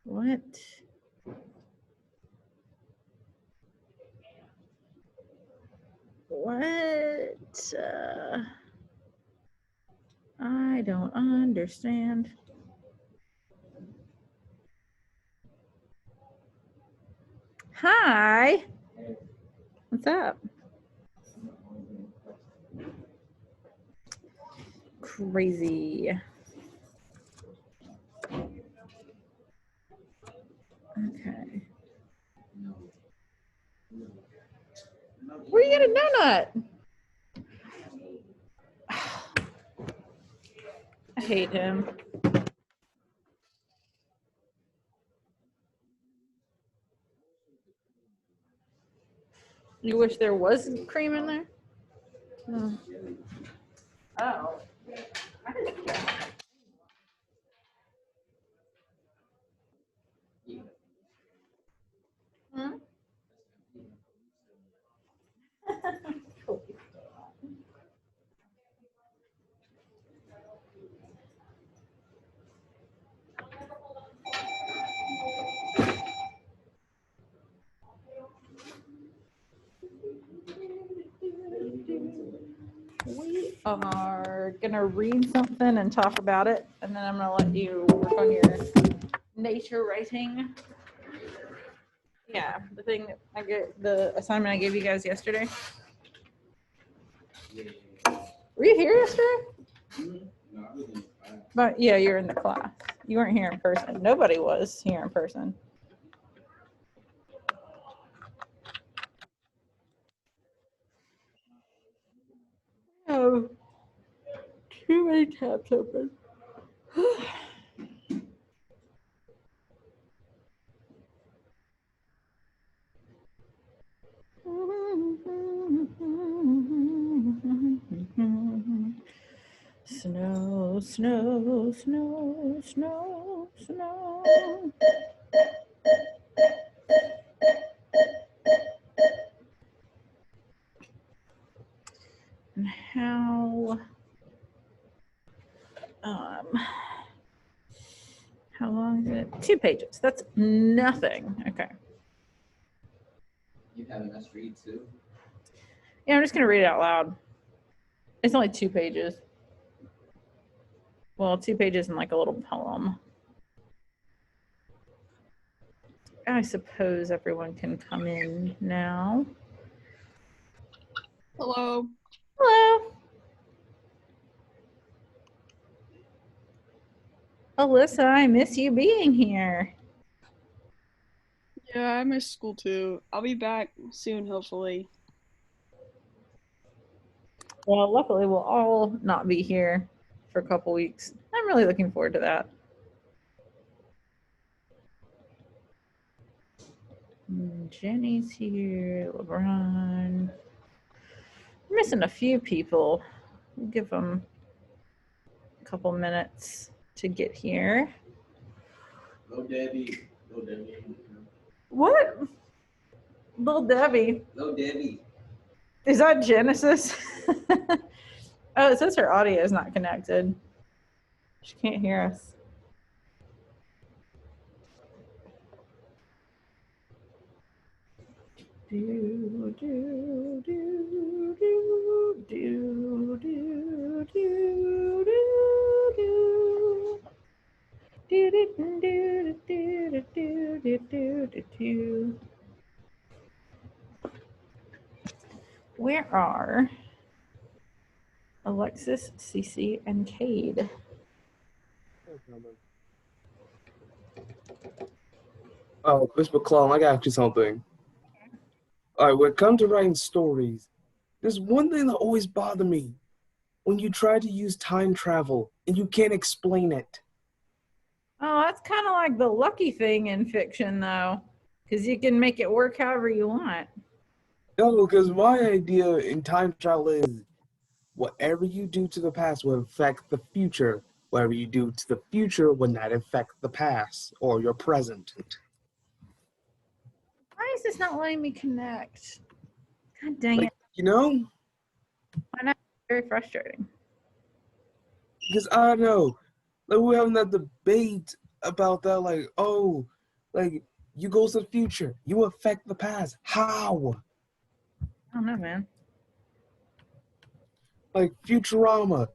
What? What? I don't understand. Hi. What's up? Crazy. Okay. Where you get a donut? I hate him. You wish there was cream in there? Oh. Oh. Hmm? We are gonna read something and talk about it, and then I'm gonna let you work on your nature writing. Yeah, the thing that I get, the assignment I gave you guys yesterday. Were you here yesterday? But yeah, you're in the class. You weren't here in person. Nobody was here in person. Oh, too many tabs open. Snow, snow, snow, snow, snow. And how long is it? 2 pages. That's nothing. Okay. You having us read too? Yeah, I'm just gonna read it out loud. It's only 2 pages. Well, 2 pages and like a little poem. I suppose everyone can come in now. Hello. Hello. Alyssa, I miss you being here. Yeah, I miss school too. I'll be back soon, hopefully. Well, luckily we'll all not be here for a couple weeks. I'm really looking forward to that. Jenny's here, LeBron. We're missing a few people. We'll give them a couple minutes to get here. Go Debbie. Go Debbie. What? Little Debbie. Go Debbie. Is that Genesis? Oh, it says her audio is not connected. She can't hear us. Do, do, do, do, do, do, do, do, do. Where are Alexis, Cece, and Cade? Oh, Miss McClellan, I got you something. All right, when it comes to writing stories, there's one thing that always bothered me. When you try to use time travel and you can't explain it. Oh, that's kind of like the lucky thing in fiction, though, because you can make it work however you want. No, because my idea in time travel is whatever you do to the past will affect the future. Whatever you do to the future will not affect the past or your present. Why is this not letting me connect? God dang it. You know, I know. It's very frustrating. because I don't know, like we're having that debate about that, like, oh, like you go to the future, you affect the past. How? I don't know, man. Like Futurama,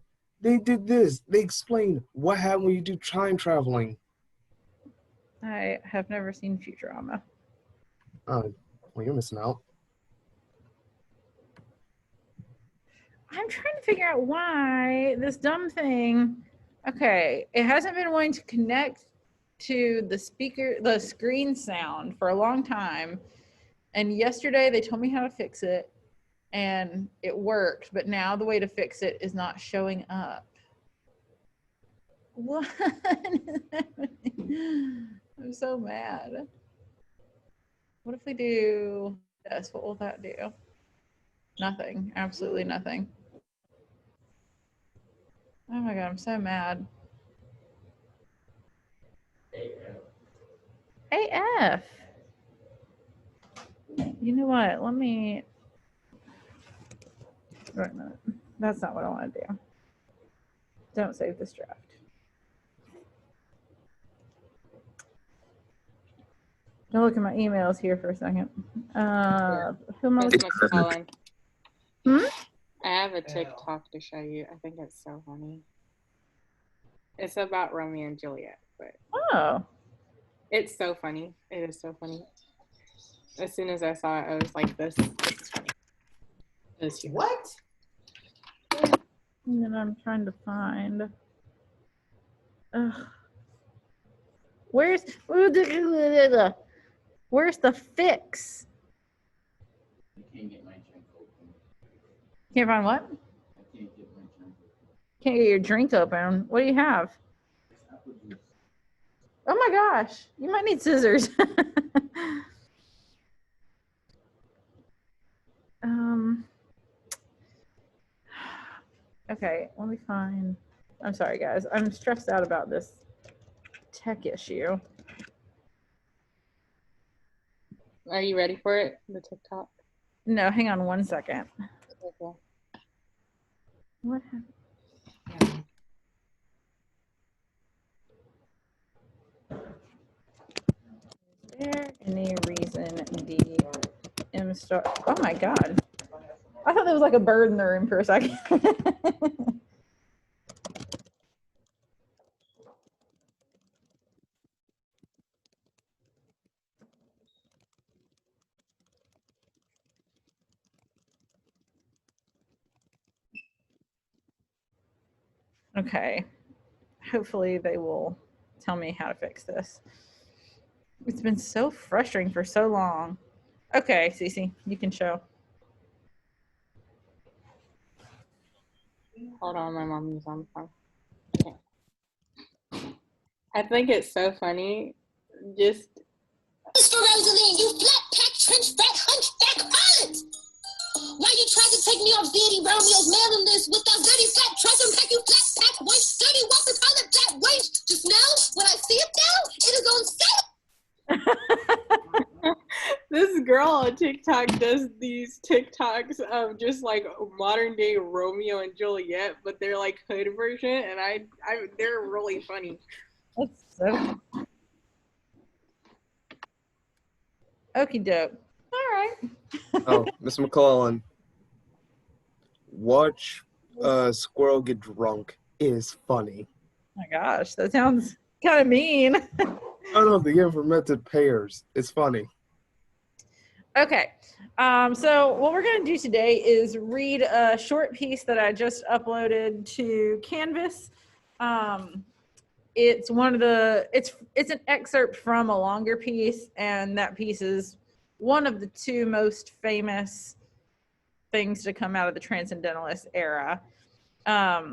they did this. They explained what happened when you do time traveling. I have never seen Futurama. Well, you're missing out. I'm trying to figure out why this dumb thing. Okay, it hasn't been wanting to connect to the screen sound for a long time. And yesterday they told me how to fix it and it worked, but now the way to fix it is not showing up. What is happening? I'm so mad. What if we do this? What will that do? Nothing. Absolutely nothing. Oh my God, I'm so mad. AF. You know what? Let me. Wait a minute. That's not what I want to do. Don't save this draft. Don't look at my emails here for a second. Who am I Miss looking McClellan. Hmm? I have a TikTok to show you. I think it's so funny. It's about Romeo and Juliet, but Oh. it's so funny. It is so funny. As soon as I saw it, I was like, this is funny. It was huge. What? And then I'm trying to find. Ugh. Where's the fix? I can't get my junk open. Can't find what? I can't get my junk open. Can't get your drink open. What do you have? Apple juice. Oh my gosh, you might need scissors. Okay, let me find. I'm sorry, guys. I'm stressed out about this tech issue. Are you ready for it? The TikTok? No, hang on one second. Okay. What happened? Is there any reason the M star? Oh my God. I thought there was like a bird in the room for a second. Okay. Hopefully they will tell me how to fix this. It's been so frustrating for so long. Okay, Cece, you can show. Hold on, my mom is on the phone. Okay. I think it's so funny. Just Mr. Rosaline, you flat pack trench fat hunchback harlot! Why you tried to take me off Deity Romeo's mailing list with that dirty flat trestle pack, you flat pack waist, dirty walker collar flat waist? Just now, when I see it now, it is on sale. this girl on TikTok does these TikToks of just like modern day Romeo and Juliet, but they're like hood version, and they're really funny. That's so. Okie doke. All right. Oh, Miss McClellan, watch a squirrel get drunk is funny. Oh my gosh, that sounds kind of mean. I don't know, the fermented pears. It's funny. Okay. So what we're going to do today is read a short piece that I just uploaded to Canvas. It's it's an excerpt from a longer piece, and that piece is one of the two most famous things to come out of the Transcendentalist era. Sorry.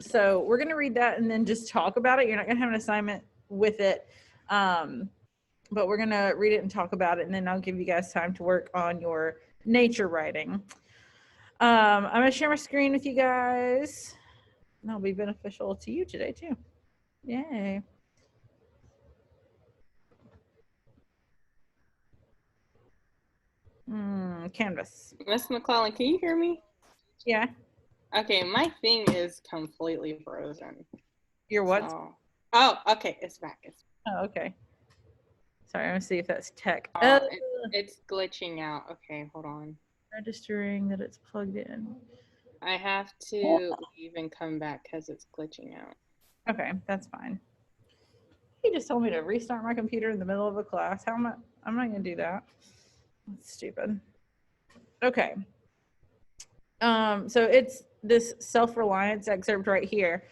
So we're going to read that and then just talk about it. You're not going to have an assignment with it. But we're going to read it and talk about it, and then I'll give you guys time to work on your nature writing. I'm going to share my screen with you guys. And that'll be beneficial to you today, too. Yay. Canvas. Miss McClellan, can you hear me? Yeah. Okay, my thing is completely frozen. Your what? So... Oh, okay, it's back. Oh, okay. Sorry, I'm going to see if that's tech. It's glitching out. Okay, hold on. Registering that it's plugged in. I have to leave and come back because it's glitching out. Okay, that's fine. He just told me to restart my computer in the middle of a class. I'm not going to do that. That's stupid. Okay. So it's this self-reliance excerpt right here,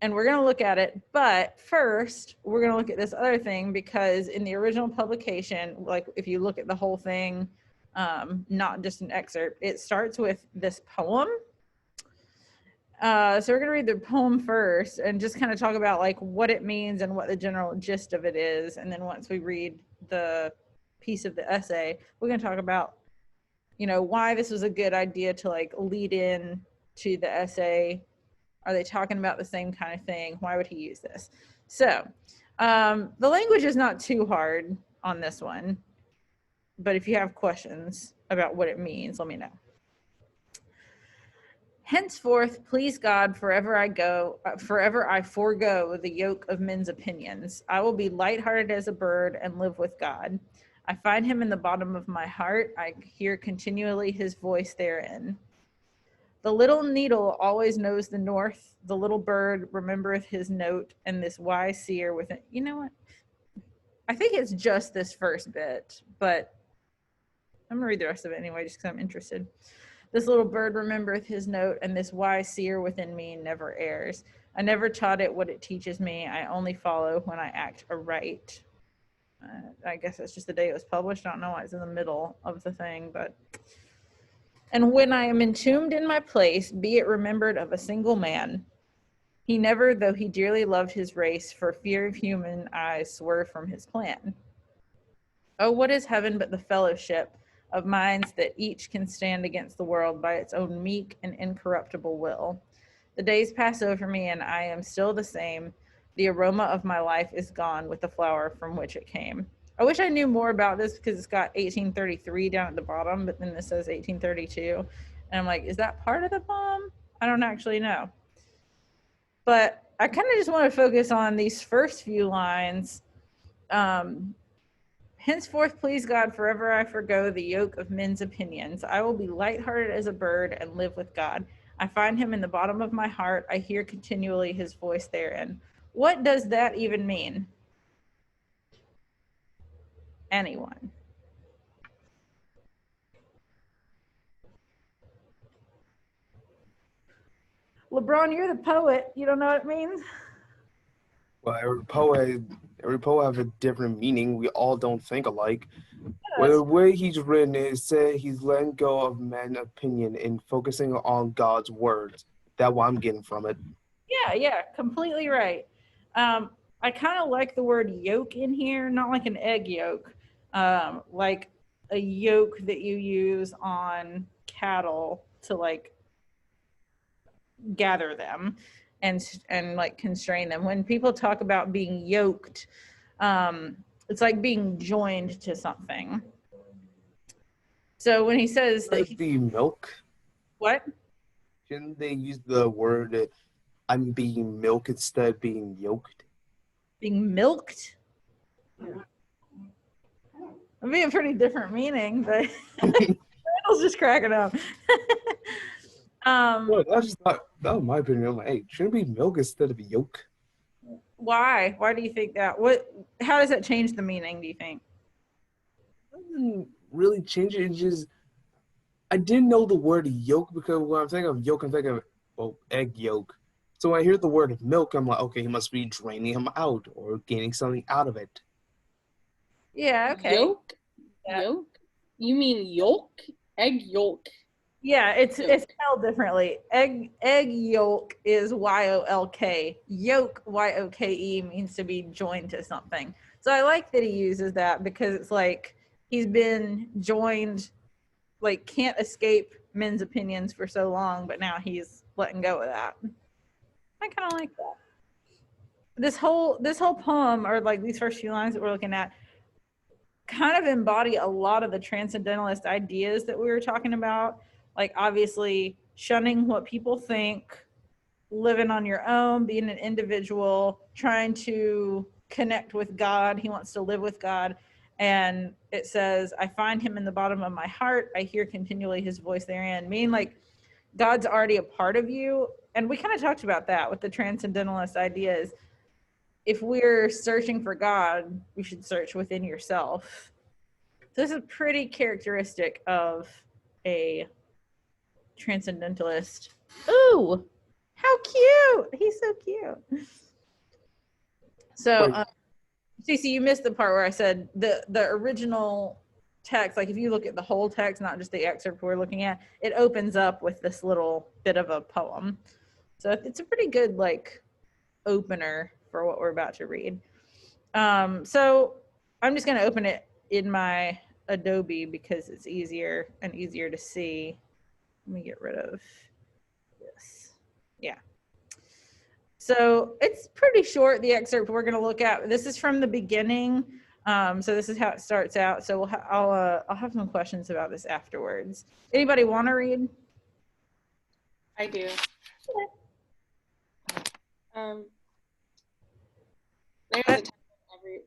and we're going to look at it. But first, we're going to look at this other thing, because in the original publication, like if you look at the whole thing, not just an excerpt, it starts with this poem. So we're going to read the poem first and just kind of talk about like what it means and what the general gist of it is. And then once we read the piece of the essay, we're going to talk about, why this was a good idea to like lead in to the essay. Are they talking about the same kind of thing? Why would he use this? So the language is not too hard on this one, but if you have questions about what it means, let me know. Henceforth, please God, forever I forego the yoke of men's opinions. I will be lighthearted as a bird and live with God. I find him in the bottom of my heart. I hear continually his voice therein. The little needle always knows the north. The little bird remembereth his note, and this wise seer with it. You know what? I think it's just this first bit, but I'm gonna read the rest of it anyway, just because I'm interested. This little bird remembereth his note, and this wise seer within me never errs. I never taught it what it teaches me. I only follow when I act aright. I guess that's just the day it was published. I don't know why it's in the middle of the thing, but... And when I am entombed in my place, be it remembered of a single man. He never, though he dearly loved his race, for fear of human eyes swerved from his plan. Oh, what is heaven but the fellowship of minds that each can stand against the world by its own meek and incorruptible will? The days pass over me, and I am still the same. The aroma of my life is gone with the flower from which it came. I wish I knew more about this, because it's got 1833 down at the bottom, but then this says 1832. And I'm like, is that part of the poem? I don't actually know. But I kind of just want to focus on these first few lines. Henceforth, please God, forever I forgo the yoke of men's opinions. I will be lighthearted as a bird and live with God. I find him in the bottom of my heart. I hear continually his voice therein. What does that even mean? Anyone? LeBron, you're the poet. You don't know what it means? Well, every poet have a different meaning. We all don't think alike. Well, the way he's written it said he's letting go of man's opinion and focusing on God's words. That's what I'm getting from it. Yeah, completely right. I kind of like the word yolk in here, not like an egg yolk, like a yoke that you use on cattle to like gather them and like constrain them. When people talk about being yoked, it's like being joined to something. So when he says that the milk, what? shouldn't they use the word I'm being milked instead of being yoked? Being milked? It'd be a pretty different meaning, but Randall's just cracking up. Well, that's just not, that was my opinion. I'm like, hey, shouldn't it be milk instead of yolk? Why? Why do you think that? How does that change the meaning, do you think? Doesn't really change it. It's just I didn't know the word yolk, because when I'm thinking of yolk, I'm thinking of egg yolk. So when I hear the word milk, I'm like, okay, he must be draining him out or getting something out of it. Yeah, okay. Yolk? Yeah. Yolk? You mean yolk? Egg yolk. Yeah, it's spelled differently. Egg yolk is Y-O-L-K. Yolk, Y-O-K-E, means to be joined to something. So I like that he uses that because it's like he's been joined, like can't escape men's opinions for so long, but now he's letting go of that. I kind of like that. This whole poem, or like these first few lines that we're looking at, kind of embody a lot of the transcendentalist ideas that we were talking about. Like obviously shunning what people think, living on your own, being an individual, trying to connect with God. He wants to live with God. And it says, I find him in the bottom of my heart. I hear continually his voice therein. Meaning like God's already a part of you. And we kind of talked about that with the transcendentalist ideas. If we're searching for God, we should search within yourself. So this is pretty characteristic of a transcendentalist. Ooh, how cute! He's so cute. So, Cece, you missed the part where I said the original text. Like, if you look at the whole text, not just the excerpt we're looking at, it opens up with this little bit of a poem. So it's a pretty good like opener for what we're about to read. So I'm just going to open it in my Adobe because it's easier and easier to see. Let me get rid of this. Yeah. So it's pretty short, the excerpt we're going to look at. This is from the beginning. So this is how it starts out. So I'll have some questions about this afterwards. Anybody want to read? I do. There's a time every.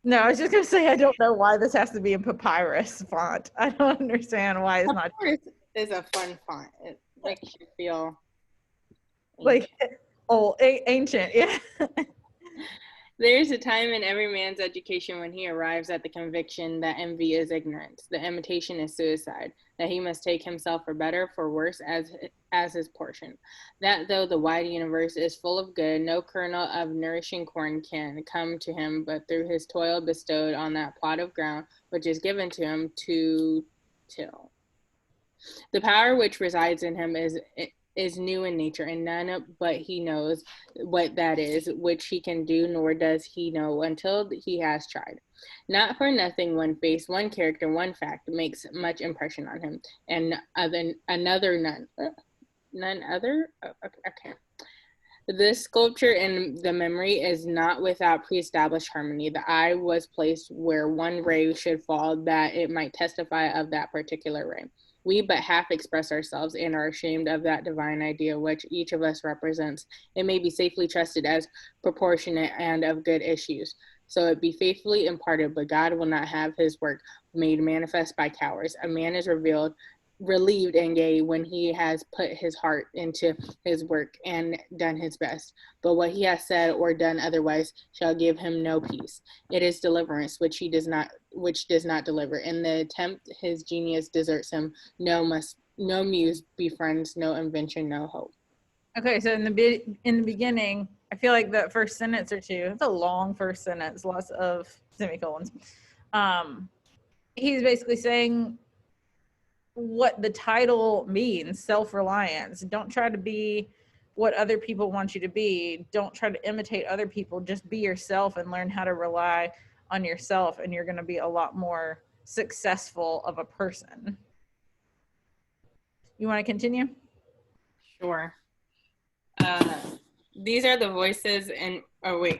No, I was just going to say I don't know why this has to be in papyrus font. I don't understand why it's not. Papyrus is a fun font. It makes you feel like old, ancient. Yeah. There's a time in every man's education when he arrives at the conviction that envy is ignorance, that imitation is suicide, that he must take himself for better, for worse, as his portion. That though the wide universe is full of good, no kernel of nourishing corn can come to him but through his toil bestowed on that plot of ground which is given to him to till. The power which resides in him is new in nature, and none but he knows what that is, which he can do, nor does he know until he has tried. Not for nothing one face, one character, one fact makes much impression on him, and another none. None other? Okay. This sculpture in the memory is not without pre-established harmony. The eye was placed where one ray should fall, that it might testify of that particular ray. We but half express ourselves and are ashamed of that divine idea which each of us represents. It may be safely trusted as proportionate and of good issues. So it be faithfully imparted, but God will not have his work made manifest by cowards. A man is relieved and gay when he has put his heart into his work and done his best. But what he has said or done otherwise shall give him no peace. It is deliverance which does not deliver. In the attempt his genius deserts him. No muse befriends, no invention, no hope. Okay, so in the beginning, I feel like that first sentence or two, it's a long first sentence, lots of semicolons. He's basically saying what the title means, self-reliance. Don't try to be what other people want you to be. Don't try to imitate other people. Just be yourself and learn how to rely on yourself, and you're going to be a lot more successful of a person. You want to continue? Sure. These are the voices and,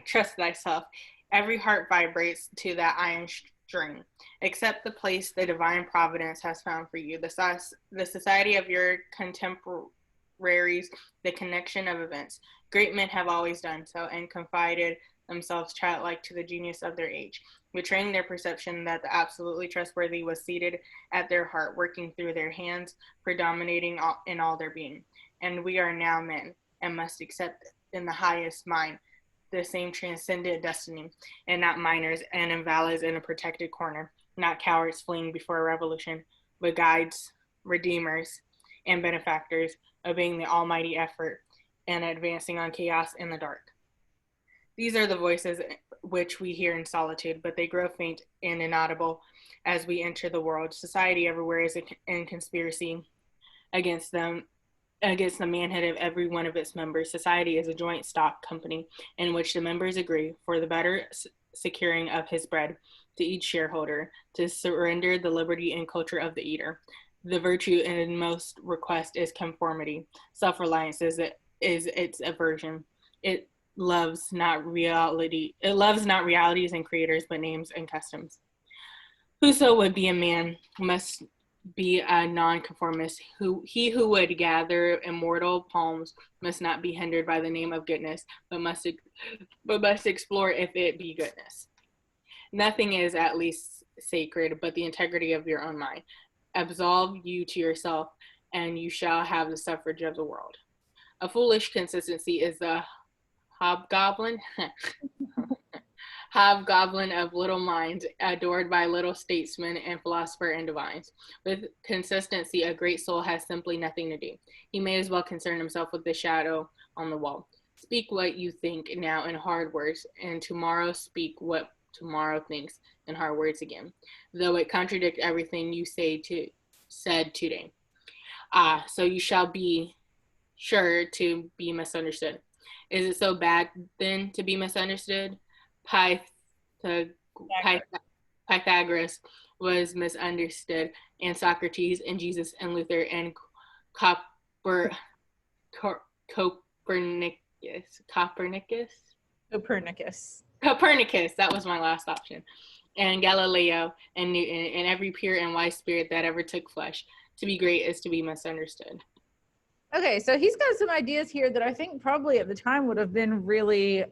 trust thyself. Every heart vibrates to that iron string. Accept the place the divine providence has found for you, the society of your contemporaries, the connection of events. Great men have always done so and confided themselves childlike to the genius of their age, betraying their perception that the absolutely trustworthy was seated at their heart, working through their hands, predominating in all their being. And we are now men and must accept in the highest mind the same transcendent destiny, and not minors and invalids in a protected corner, not cowards fleeing before a revolution, but guides, redeemers, and benefactors, obeying the almighty effort and advancing on chaos in the dark. These are the voices which we hear in solitude, but they grow faint and inaudible as we enter the world. Society everywhere is in conspiracy against them, against the manhood of every one of its members. Society is a joint stock company in which the members agree for the better securing of his bread to each shareholder, to surrender the liberty and culture of the eater. The virtue in most request is conformity. Self-reliance is its aversion. It loves not reality. It loves not realities and creators, but names and customs. Whoso would be a man must be a nonconformist. He who would gather immortal palms must not be hindered by the name of goodness, but must explore if it be goodness. Nothing is at least sacred but the integrity of your own mind. Absolve you to yourself, and you shall have the suffrage of the world. A foolish consistency is the hobgoblin hobgoblin of little minds, adored by little statesmen and philosophers and divines. With consistency, a great soul has simply nothing to do. He may as well concern himself with the shadow on the wall. Speak what you think now in hard words, and tomorrow speak what tomorrow thinks in hard words again, though it contradict everything you said today. So you shall be sure to be misunderstood. Is it so bad then to be misunderstood? Pythagoras was misunderstood, and Socrates and Jesus and Luther and Copernicus, that was my last option, and Galileo and Newton, and every pure and wise spirit that ever took flesh. To be great is to be misunderstood. Okay, so he's got some ideas here that I think probably at the time would have been really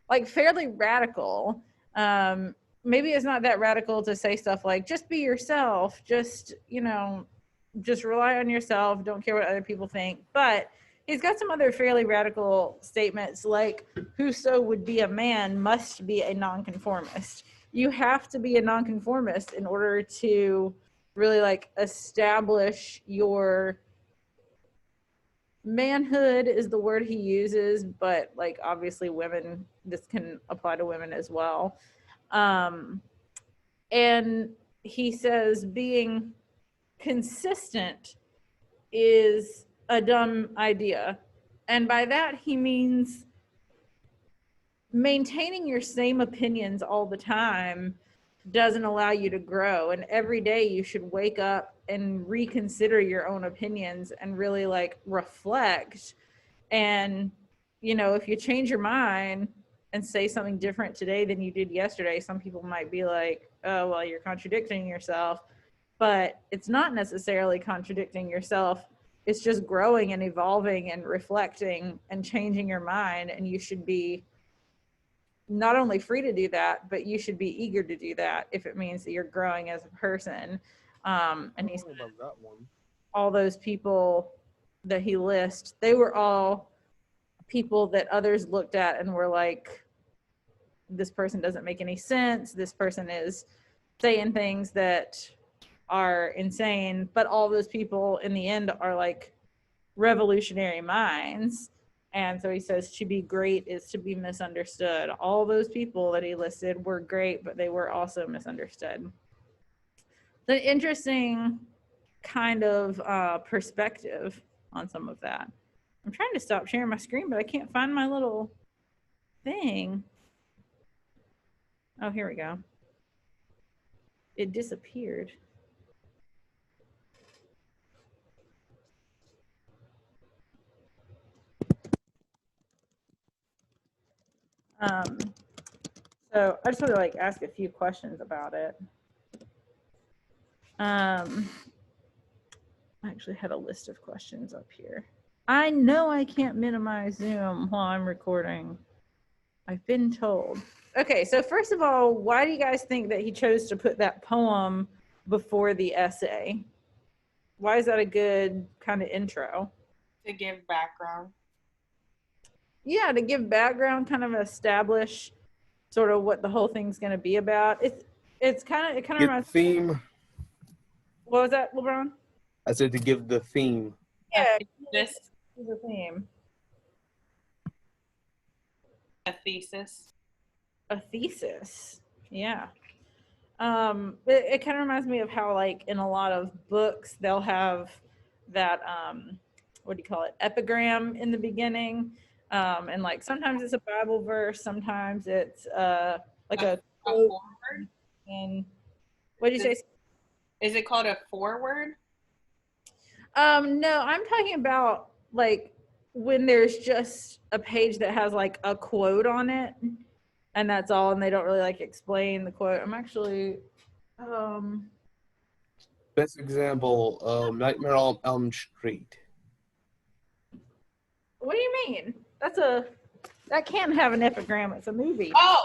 like fairly radical. Maybe it's not that radical to say stuff like just be yourself, just rely on yourself, don't care what other people think. But he's got some other fairly radical statements like whoso would be a man must be a nonconformist. You have to be a nonconformist in order to really like establish your manhood is the word he uses, but like obviously women, this can apply to women as well. And he says being consistent is a dumb idea. And by that he means maintaining your same opinions all the time doesn't allow you to grow. And every day you should wake up and reconsider your own opinions and really like reflect. And, if you change your mind and say something different today than you did yesterday, some people might be like, oh, well, you're contradicting yourself. But it's not necessarily contradicting yourself. It's just growing and evolving and reflecting and changing your mind. And you should be not only free to do that, but you should be eager to do that if it means that you're growing as a person. And he's about that one. All those people that he lists, they were all people that others looked at and were like, this person doesn't make any sense. This person is saying things that are insane. But all those people in the end are like revolutionary minds. And so he says to be great is to be misunderstood. All those people that he listed were great, but they were also misunderstood. It's an interesting kind of perspective on some of that. I'm trying to stop sharing my screen, but I can't find my little thing. Oh, here we go. It disappeared. So I just want to like ask a few questions about it. I actually had a list of questions up here. I know I can't minimize Zoom while I'm recording. I've been told. Okay, so first of all, why do you guys think that he chose to put that poem before the essay? Why is that a good kind of intro? To give background. Yeah, to give background, kind of establish sort of what the whole thing's going to be about. It kind of reminds. Theme. What was that, LeBron? I said to give the theme. Yeah, This is the theme. a thesis. A thesis. Yeah. It kind of reminds me of how like in a lot of books they'll have that what do you call it, epigram in the beginning. And like sometimes it's a Bible verse, sometimes it's like a A quote. forward? And what did you say? Is it called a forward? No, I'm talking about like when there's just a page that has like a quote on it, and that's all, and they don't really like explain the quote. I'm actually, Best example, Nightmare on Elm Street. what do you mean? That can't have an epigram. It's a movie. And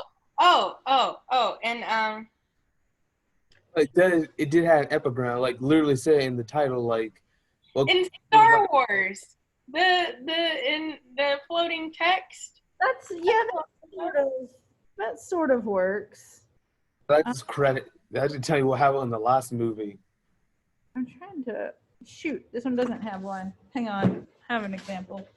Like that, it did have an epigram, like literally say in the title, like. Well, in Star Wars, in the floating text. That sort of works. That's credit. I should tell you what happened in the last movie. I'm trying to shoot. This one doesn't have one. Hang on. I have an example.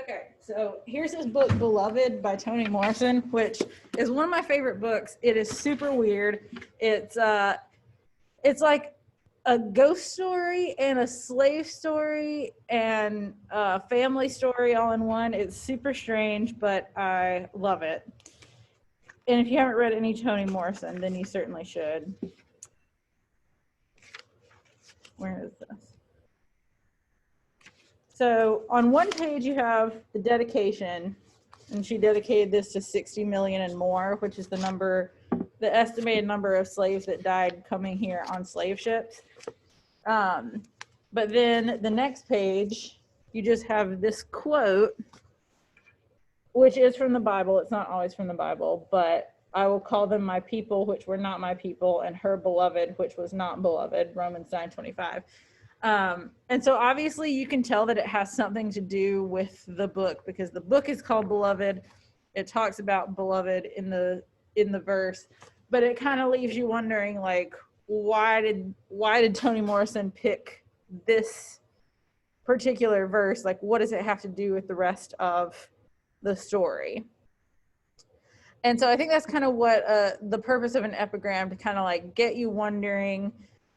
Okay, so here's his book, Beloved by Toni Morrison, which is one of my favorite books. It is super weird. It's like a ghost story and a slave story and a family story all in one. It's super strange, but I love it. And if you haven't read any Toni Morrison, then you certainly should. Where is this? So on one page you have the dedication, and she dedicated this to 60 million and more, which is the estimated number of slaves that died coming here on slave ships. But then the next page, you just have this quote, which is from the Bible. It's not always from the Bible, but I will call them my people, which were not my people, and her beloved, which was not beloved, Romans 9:25. And so obviously you can tell that it has something to do with the book, because the book is called Beloved. It talks about beloved in the verse, but it kind of leaves you wondering, like, why did Toni Morrison pick this particular verse? Like, what does it have to do with the rest of the story? And so I think that's kind of what the purpose of an epigram, to kind of like get you wondering,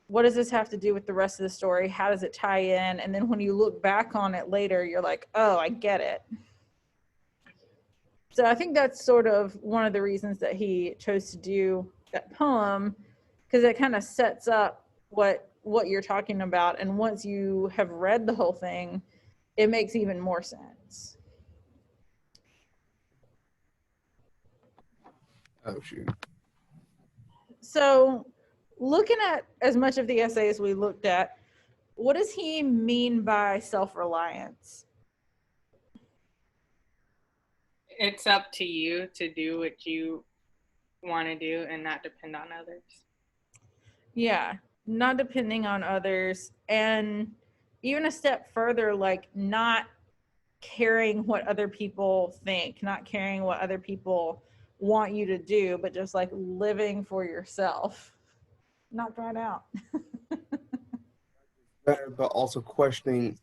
what does this have to do with the rest of the story? How does it tie in? And then when you look back on it later, you're like, oh, I get it. So I think that's sort of one of the reasons that he chose to do that poem, because it kind of sets up what you're talking about. And once you have read the whole thing, it makes even more sense. Oh shoot. So looking at as much of the essay as we looked at, what does he mean by self-reliance? It's up to you to do what you want to do and not depend on others. Yeah, not depending on others, and even a step further, like not caring what other people think, not caring what other people want you to do, but just like living for yourself. Knock that out. Better, but also questioning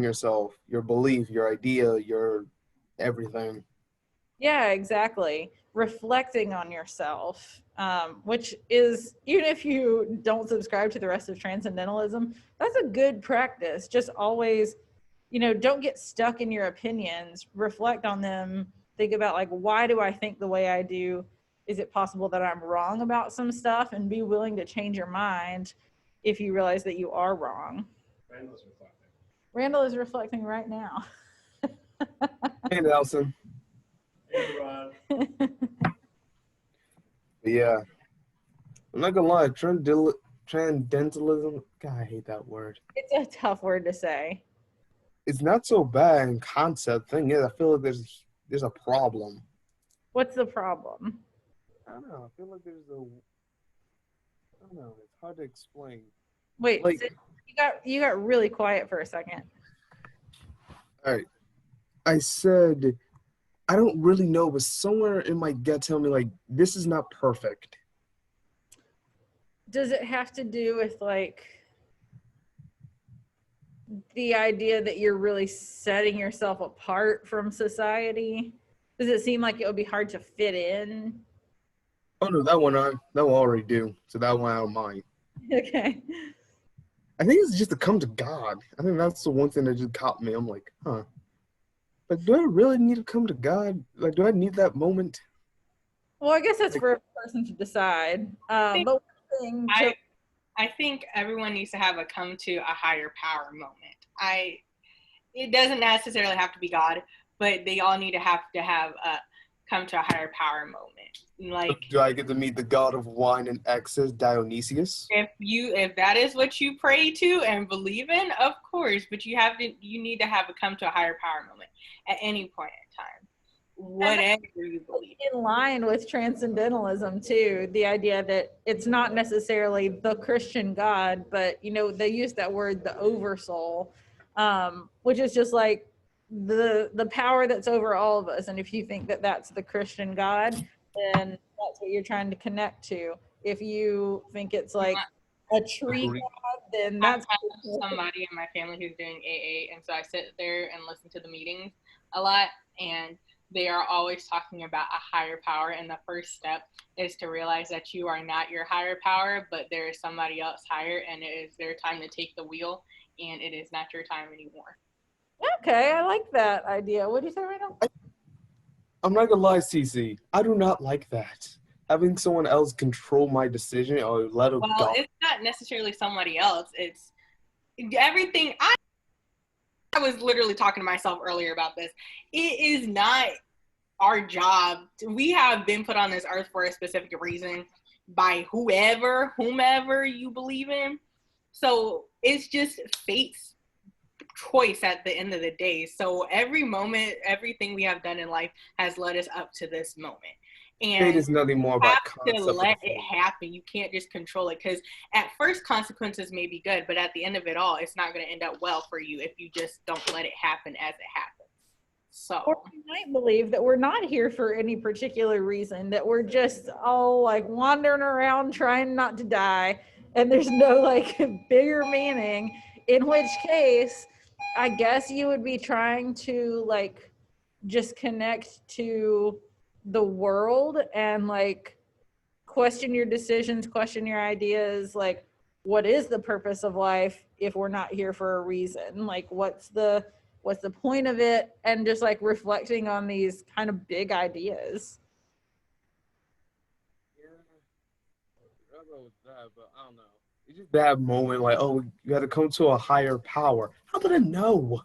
yourself, your belief, your idea, your everything. Yeah, exactly. Reflecting on yourself, which is, even if you don't subscribe to the rest of transcendentalism, that's a good practice. Just always, don't get stuck in your opinions. Reflect on them. Think about, like, why do I think the way I do? Is it possible that I'm wrong about some stuff? And be willing to change your mind if you realize that you are wrong. Randall is reflecting right now. Hey Nelson. Hey, Ron. Yeah. I'm not gonna lie, transcendentalism, God, I hate that word. It's a tough word to say. It's not so bad in concept. Thing is, I feel like there's a problem. What's the problem? I don't know. I feel like I don't know. It's hard to explain. Wait, Like, so you got really quiet for a second. Alright. I said I don't really know, but somewhere in my gut tell me like this is not perfect. Does it have to do with like the idea that you're really setting yourself apart from society? Does it seem like it would be hard to fit in? Oh no, that one I already do. So that one I don't mind. Okay. I think it's just to come to God. I think that's the one thing that just caught me. I'm like, huh. Like, do I really need to come to God? Like, do I need that moment? Well, I guess that's Like, for every person to decide. think But one thing to, I think everyone needs to have a come to a higher power moment. It doesn't necessarily have to be God, but they all need to have a come to a higher power moment. Like, do I get to meet the god of wine and excess, Dionysius? if that is what you pray to and believe in, of course, but you need to have a come to a higher power moment at any point in time, whatever you believe. in line with transcendentalism too, the idea that it's not necessarily the Christian God, but they use that word, the oversoul, which is just like the power that's over all of us. And if you think that that's the Christian God, then that's what you're trying to connect to. If you think it's like a tree Agree. God, then I that's have somebody in my family who's doing AA, and so I sit there and listen to the meetings a lot, and they are always talking about a higher power, and the first step is to realize that you are not your higher power, but there is somebody else higher, and it is their time to take the wheel, and it is not your time anymore. okay. I like that idea. What do you say right now? I'm not gonna lie, CC. I do not like that. Having someone else control my decision or let a Well, god. it's not necessarily somebody else. It's everything. I was literally talking to myself earlier about this. It is not our job. We have been put on this earth for a specific reason by whomever you believe in. So it's just fate's choice at the end of the day. So every moment, everything we have done in life has led us up to this moment. Fate And is nothing more you about have to concept. let it happen. You can't just control it, because at first consequences may be good, but at the end of it all, it's not going to end up well for you if you just don't let it happen as it happens. So, Or we might believe that we're not here for any particular reason, that we're just all like wandering around trying not to die, and there's no like bigger meaning, in which case, I guess you would be trying to like just connect to the world and like question your decisions, question your ideas, like what is the purpose of life if we're not here for a reason? Like what's the point of it? And just like reflecting on these kind of big ideas. Yeah, I don't know with that, but I don't know. It's just that moment, like, oh, you got to come to a higher power. How did I know?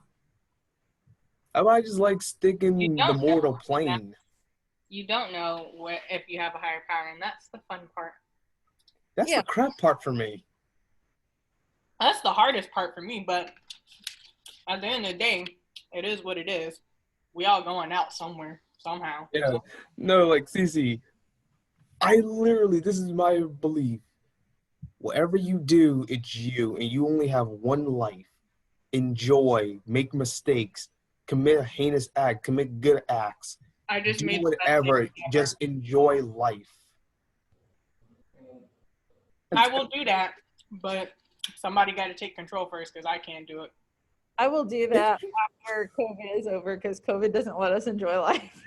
How about I just like stick you in the don't mortal know. plane? You don't know if you have a higher power, and that's the fun part. That's Yeah. the crap part for me. That's the hardest part for me, but at the end of the day, it is what it is. We all going out somewhere, somehow. Yeah, no, like CC, I literally, this is my belief. Whatever you do, it's you, and you only have one life. Enjoy, make mistakes, commit a heinous act, commit good acts, I just do made whatever, the best just enjoy life. I will do that, but somebody got to take control first, because I can't do it. I will do that after COVID is over, because COVID doesn't let us enjoy life.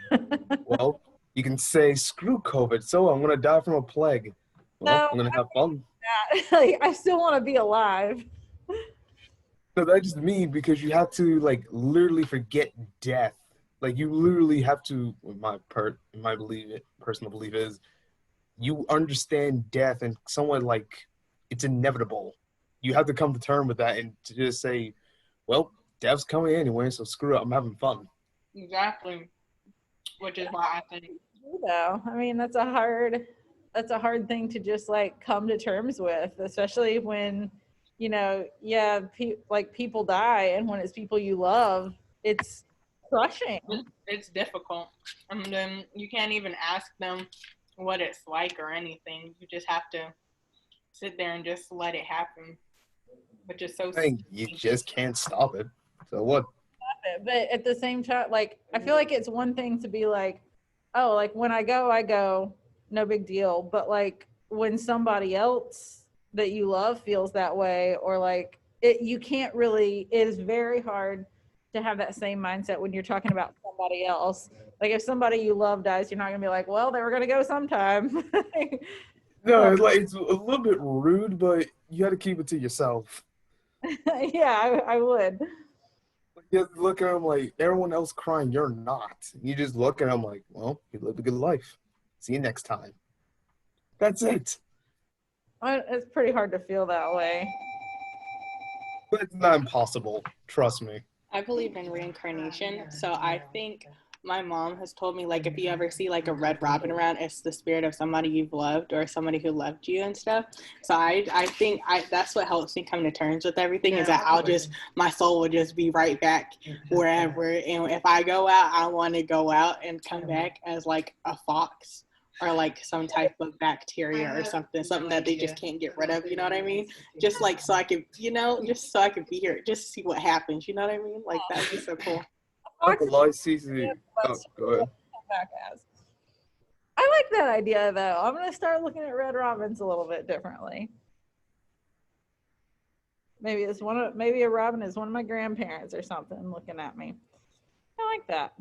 Well, you can say, screw COVID, so I'm gonna die from a plague. Well, No, I'm gonna have fun. like, I still want to be alive. No, that just mean because you have to like literally forget death. Like you literally have to. My personal belief is, you understand death and somewhat like it's inevitable. You have to come to terms with that and to just say, well, death's coming anyway, so screw it. I'm having fun. Exactly. Which is why I think Though, I mean, that's a hard thing to just like come to terms with, especially when like people die, and when it's people you love, it's crushing. it's difficult. And then you can't even ask them what it's like or anything. You just have to sit there and just let it happen, which is so I think you just can't stop it. So what? it. But at the same time, like, I feel like it's one thing to be like, oh, like when I go, no big deal. But like when somebody else that you love feels that way, or like you can't really, it is very hard to have that same mindset when you're talking about somebody else. Like if somebody you love dies, you're not gonna be like, well, they were gonna go sometime. No, it's a little bit rude, but you got to keep it to yourself. Yeah, I would. You look at them like everyone else crying, you're not. You just look at them like, well, you lived a good life. See you next time. That's it. It's pretty hard to feel that way. But it's not impossible. Trust me. I believe in reincarnation, so I think my mom has told me, like, if you ever see like a red robin around, it's the spirit of somebody you've loved or somebody who loved you and stuff. So I think that's what helps me come to terms with everything, is that my soul will just be right back wherever. And if I go out, I want to go out and come back as like a fox or like some type of bacteria or something that they just can't get rid of, you know what I mean? Just like so I could, just so I could be here, just see what happens, you know what I mean? Like that'd be so cool. Oh, go ahead. I like that idea though. I'm gonna start looking at red robins a little bit differently. Maybe a robin is one of my grandparents or something looking at me. I like that.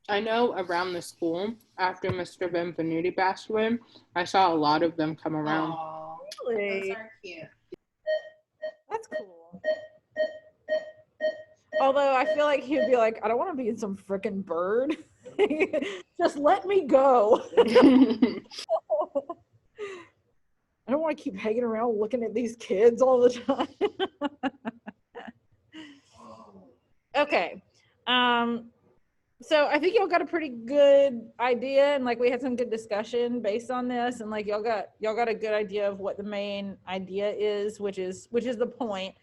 I know around the school, after Mr. Benvenuti passed away, I saw a lot of them come around. Aww, Really? those are cute. That's cool. Although I feel like he'd be like, I don't want to be in some freaking bird. Just let me go. I don't want to keep hanging around looking at these kids all the time. Okay. So I think y'all got a pretty good idea, and like we had some good discussion based on this, and like y'all got a good idea of what the main idea is, which is the point.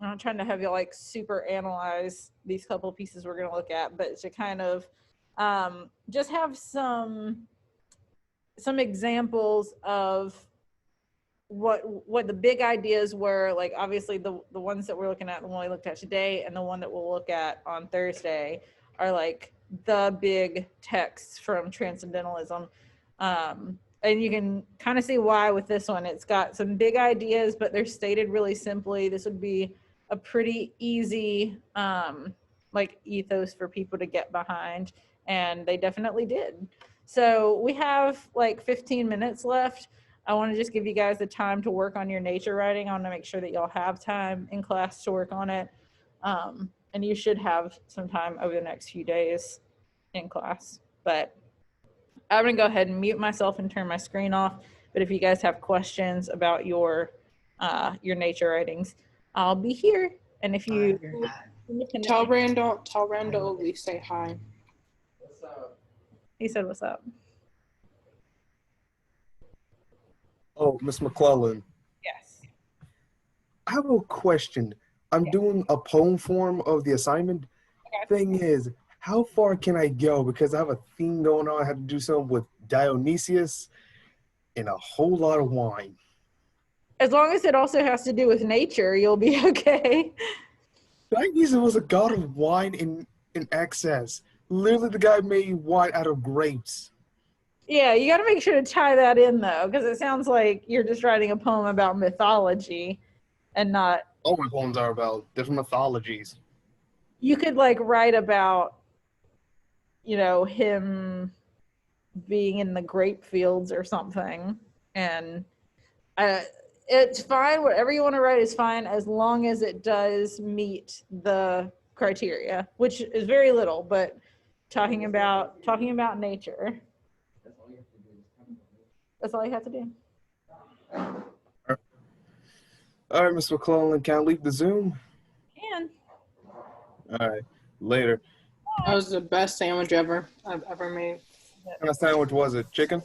I'm not trying to have you like super analyze these couple of pieces we're going to look at, but to kind of just have some examples of what the big ideas were. Like obviously the ones that we're looking at, the one we looked at today and the one that we'll look at on Thursday, are like the big texts from Transcendentalism. And you can kind of see why with this one. It's got some big ideas, but they're stated really simply. This would be a pretty easy like ethos for people to get behind, and they definitely did. So we have like 15 minutes left. I want to just give you guys the time to work on your nature writing. I want to make sure that y'all have time in class to work on it. And you should have some time over the next few days in class. But I'm going to go ahead and mute myself and turn my screen off. But if you guys have questions about your nature writings, I'll be here. And if you Tell Randall we say hi. What's up? He said, what's up? Oh, Miss McClellan, Yes. I have a question. I'm doing a poem form of the assignment. Okay. Thing is, how far can I go? Because I have a thing going on. I have to do something with Dionysius and a whole lot of wine. As long as it also has to do with nature, you'll be okay. Dionysius was a god of wine in excess. Literally, the guy made wine out of grapes. Yeah, you got to make sure to tie that in, though, because it sounds like you're just writing a poem about mythology and not... All my poems are about different mythologies. You could, like, write about, him being in the grape fields or something. And it's fine. Whatever you want to write is fine, as long as it does meet the criteria, which is very little, but talking about nature. That's all you have to do. All right, Miss McClellan, can I leave the Zoom? And All right, later. That was the best sandwich I've ever made. What kind of sandwich was it? Chicken?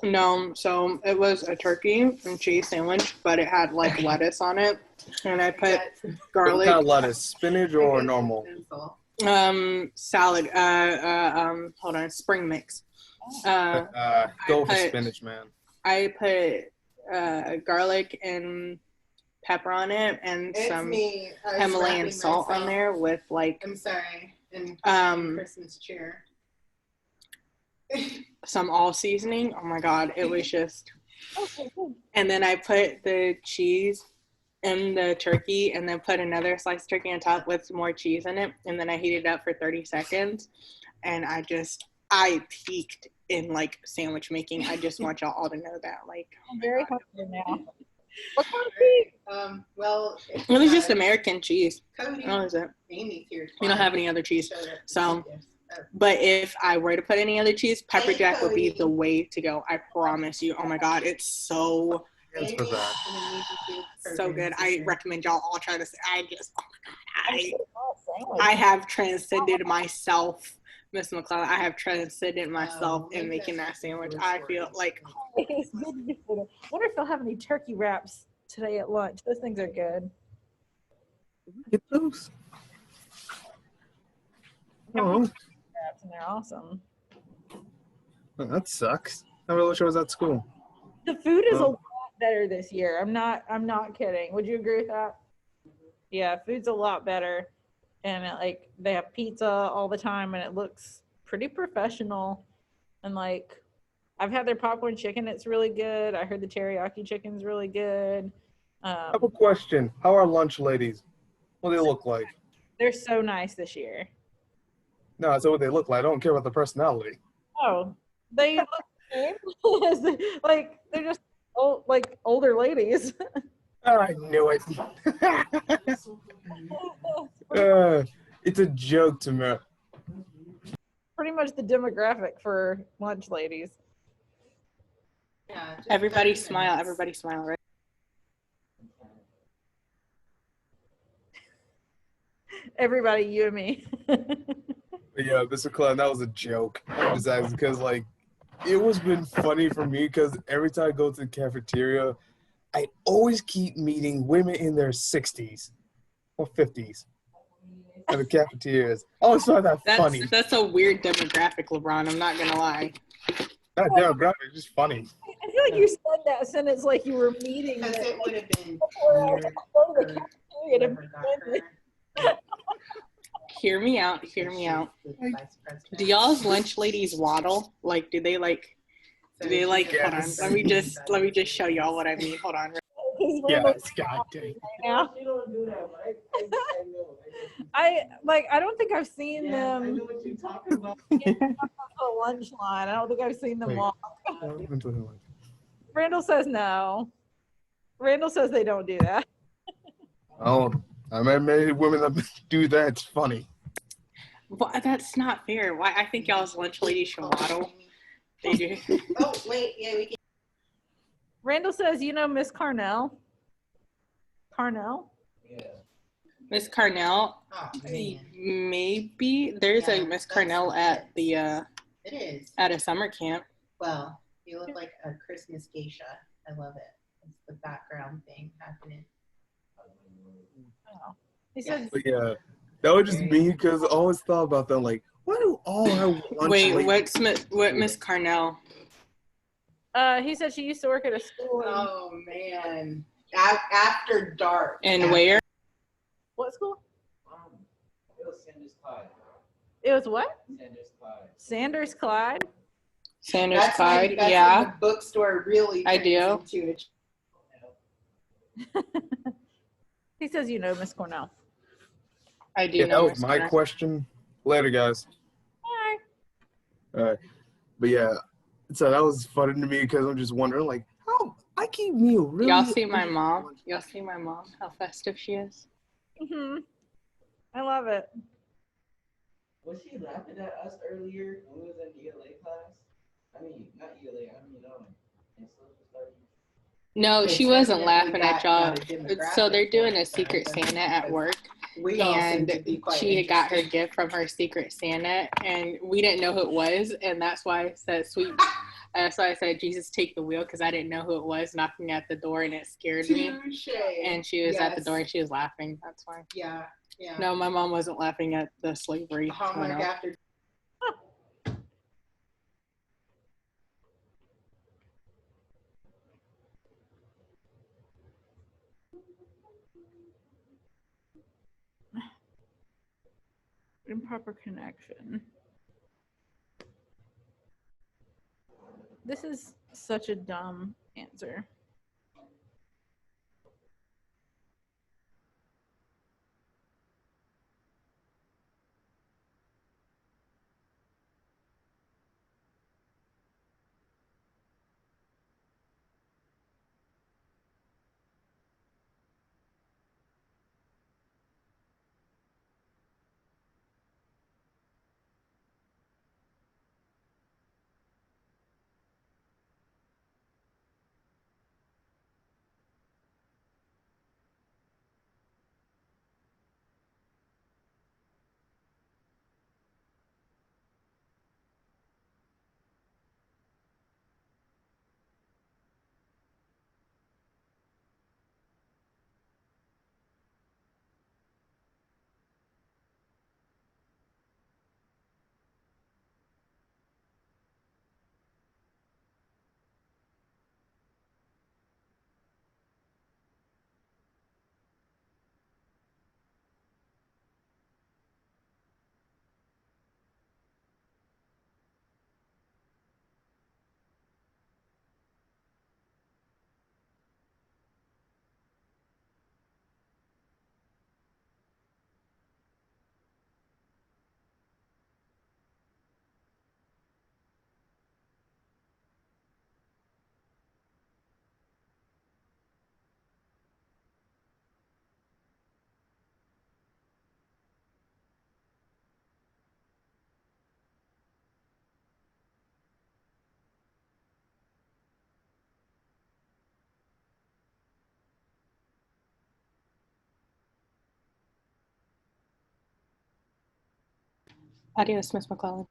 No, so it was a turkey and cheese sandwich, but it had like lettuce on it, and I put What garlic. kind of lettuce? Spinach or normal? Salad. Hold on, spring mix. Go for I- spinach, man. I put garlic and pepper on it and It's some me. I was Himalayan wrapping salt on myself. there with like I'm sorry. And Christmas cheer. some all seasoning. Oh my god, it was just. Okay, good. And then I put the cheese in the turkey, and then put another sliced turkey on top with more cheese in it, and then I heated it up for 30 seconds, and I peaked in like sandwich making. I just want y'all all to know that. Like, I'm very hungry now. What kind of cheese? Well, it was just American cheese. Cody, Oh, is it? Amy's here. We don't have any other cheese. Showed up. So, but if I were to put any other cheese, pepper Hey, jack would be Cody. the way to go. I promise you. Oh my god, it's so Thanks for that. so good. I recommend y'all all try this. I just, oh my I'm god, so glad I sandwich. have transcended myself, Miss McClellan. I have transcended myself in look making at that sandwich. your I stories. feel like It's good to be good. I wonder if they'll have any turkey wraps today at lunch. Those things are good. Get those. Got Oh, wraps and they're awesome. that sucks. I really wish I was at school. The food is a Oh. lot better this year. I'm not kidding. Would you agree with that? Yeah, food's a lot better. And like they have pizza all the time and it looks pretty professional. And like I've had their popcorn chicken, it's really good. I heard the teriyaki chicken's really good. I have a question. How are lunch ladies? What do they look like? They're so nice this year. No, I said what they look like. I don't care about the personality. Oh, they look the same. Like they're just old, like older ladies. I knew it. It's a joke to me. Pretty much the demographic for lunch ladies. Yeah, just everybody 30 smile, minutes. everybody smile, right? Everybody, you and me. But yeah, Mr. Clown, that was a joke. Besides, because like, it was been funny for me because every time I go to the cafeteria, I always keep meeting women in their 60s or 50s at the cafeterias. I always find that funny. That's a weird demographic, LeBron. I'm not gonna lie. Not demographic, just funny. I feel like you said that sentence like you were meeting Because them it would have been before I weird. go to the cafeteria to Whoever got meet her. Hear me out. Hear me out. She's the vice president. Do y'all's lunch ladies waddle? Like, do they like? So Do they like? she's the Hold on. vice Let me president. just show y'all what I mean. Hold on. Yes, God dang. now. You don't do that, right? I know. I don't think I've seen Yeah, I them know what you're talking about. on the lunch line. I don't think I've seen them Wait. walk. Oh, Randall says no. Randall says they don't do that. I met many women that do that. It's funny. Well, that's not fair. Why? I think y'all's lunch ladies should waddle. They do. Oh, wait. Yeah, we can. Randall says, you know Miss Carnell? Carnell? Yeah. Miss Carnell. Oh, man. Maybe there's Yeah, a Miss that's Carnell what at it the It is. at a summer camp. Well, you look like a Christmas geisha. I love it. It's the background thing happening. Oh. He said, But yeah, that was just me because I always thought about that. Like, why do all our lunch Wait, ladies- what Miss Carnell? he said she used to work at a school. In, Oh, man. After dark. And where? what school? It was Sanders Clyde. It was what? Sanders Clyde. Sanders Clyde? Sanders That's Clyde. when, that's Yeah, when the bookstore really I turns do. into a He says, you know Miss Cornell. I do Yeah, know. that was Miss my Carnell. question. Later, guys. Hi. All right. But yeah, so that was funny to me because I'm just wondering, like, how I keep me really. Y'all see my mom? Y'all see my mom? How festive she is. Mm-hmm. I love it. Was she laughing at us earlier when we was in ELA class? I mean, not ELA, in social studies. No, It's she wasn't definitely laughing at got y'all. a demographic So they're doing a for it, secret doesn't Santa it? at work, We all seem to be and quite she had got her interested. gift from her secret Santa, and we didn't know who it was, and that's why I said sweet. That's why I said Jesus take the wheel because I didn't know who it was knocking at the door, and it scared me. Touche. And she was at the Yes. door and she was laughing. That's why. Yeah, yeah. No, my mom wasn't laughing at the slavery. Hallmark No. after. Improper connection. This is such a dumb answer. Adios, Miss McClellan.